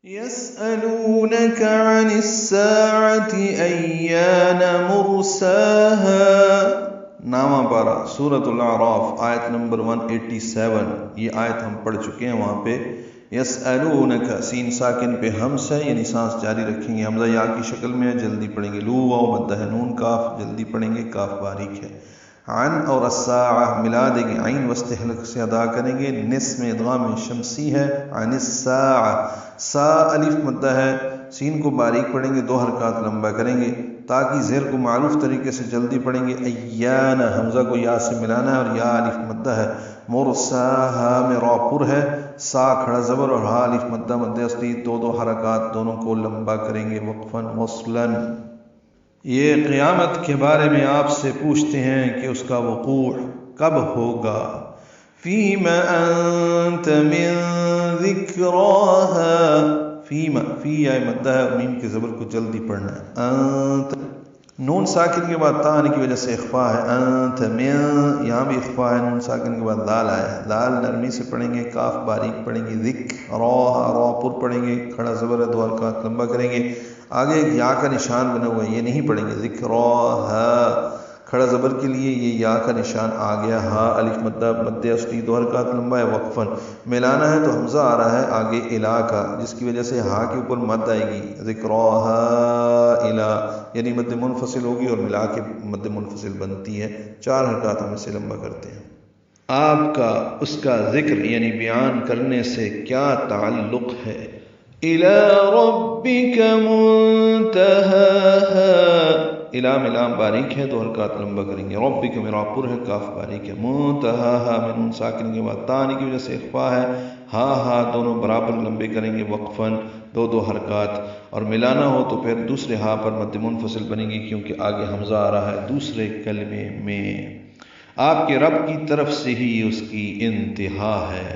يسألونك عن الساعة أيان مرساها نامہ پارہ سورۃ الاعراف آیت نمبر 187. یہ آیت ہم پڑھ چکے ہیں. وہاں پہ یسألونک سین ساکن پہ ہمس ہے، یعنی سانس جاری رکھیں گے. حمزہ یا کی شکل میں ہے، جلدی پڑھیں گے. لو واو مدہ ہے، نون کاف جلدی پڑھیں گے، کاف باریک ہے. عن اور الساعہ ملا دیں گے، عین وسط حلق سے ادا کریں گے. نس میں ادغام شمسی ہے. عن الساعہ سا الف مدہ ہے، سین کو باریک پڑھیں گے، 2 حرکات لمبا کریں گے تاکہ زیر کو معروف طریقے سے جلدی پڑھیں گے. ایان حمزہ کو یا سے ملانا ہے اور یا الف مدہ ہے. مرساہا میں را پر ہے، سا کھڑا زبر اور ہا الف مدہ مد اصلی، 2 حرکات دونوں کو لمبا کریں گے وقفاً وصلاً. یہ قیامت کے بارے میں آپ سے پوچھتے ہیں کہ اس کا وقوع کب ہوگا. فیم انت من ذکراہا، فیم فی آئے مدہ ہے اور میم کے زبر کو جلدی پڑھنا ہے. انت نون ساکن کے بعد تا آنے کی وجہ سے اخفا ہے. انت من یہاں بھی اخفا ہے، نون ساکن کے بعد دال آیا ہے. دال نرمی سے پڑھیں گے، کاف باریک پڑھیں گے. ذکراہا را پر پڑھیں گے، کھڑا زبر ہے، 2 حرکات لمبا کریں گے. آگے ایک یا کا نشان بنا ہوا ہے، یہ نہیں پڑھیں گے. ذکراہا کھڑا زبر کے لیے یہ یا کا نشان آ گیا. ہا الف مدہ مد اصلی، 2 حرکات لمبا ہے وقفاً. ملانا ہے تو حمزہ آ رہا ہے آگے الا کا، جس کی وجہ سے ہا کے اوپر مد آئے گی. ذکراہا الا یعنی مد منفصل ہوگی اور ملا کے مد منفصل بنتی ہے. 4 حرکات ہم اسے لمبا کرتے ہیں. آپ کا اس کا ذکر یعنی بیان کرنے سے کیا تعلق ہے؟ الی ربک منتہاہا، الام الام باریک ہے، 2 حرکات لمبا کریں گے. ربک میں را پر ہے، کاف باریک ہے. منتہاہا میں نون ساکن کے بعد تا آنے کی وجہ سے اخفا ہے. ہا دونوں برابر لمبے کریں گے وقفاً، 2 حرکات. اور ملانا ہو تو پھر دوسرے ہا پر مد منفصل بنے گی کیونکہ آگے حمزہ آ رہا ہے دوسرے کلمے میں. آپ کے رب کی طرف سے ہی اس کی انتہا ہے.